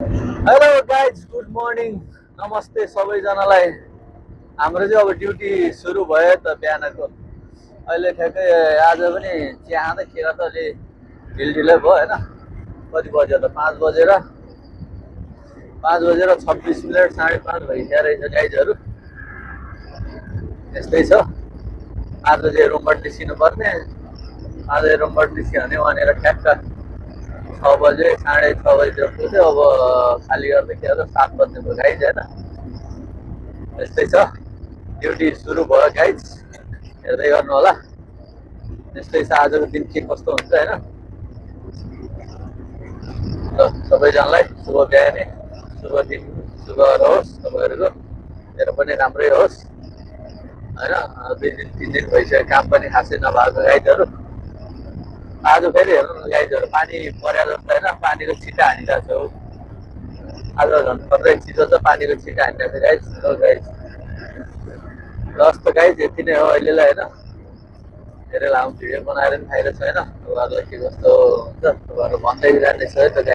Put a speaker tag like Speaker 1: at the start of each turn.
Speaker 1: Hello guys, good morning, नमस्ते सबैजनालाई। हाम्रो चाहिँ अब ड्युटी सुरु भयो त बिहानको। अहिले ठ्याक्कै आज पनि चिया खाँदैखेर त अलि ढिलै भयो होइन। कति बज्यो त 5 बजेर 26 मिनट, 5:30 भइसकेको रहेछ गाइजहरू। यस्तै छ। आज चाहिँ रुमबाट निस्किनु पर्ने। आज रुमबाट निस्क्यो भने वहाँनिर ठ्याक्क 6 बजे 6:30 बजीतिर पुग्थ्यो। अब खाली गर्दाखेरि 7 बज्ने भयो गाइज होइन। यस्तै छ, ड्युटी सुरु भयो गाइज, हेर्दै गर्नु होला। यस्तै छ, आजको दिन के कस्तो हुन्छ होइन। सबैजनालाई शुभ बिहानी, शुभ दिन, शुभ रहोस् तपाईँहरूको। मेरो पनि राम्रै होस् होइन। 2 दिन 3 दिन भइसक्यो, काम पनि खासै नभएको गाइजहरू। आज फेरि हेर्नु न गाइजहरू, पानी परे जस्तो होइन, पानीको छिटा हानिरहेको छ। आज झन् पर्दै चिसो छ, पानीको छिटा हानिरहेको छ गाइज। जस्तो गाइज यति नै हो अहिलेलाई होइन। धेरै लामो भिडियो बनाएर पनि फाइदा छैन। तपाईँहरूलाई के कस्तो हुन्छ तपाईँहरू भन्दै जानेछ है त।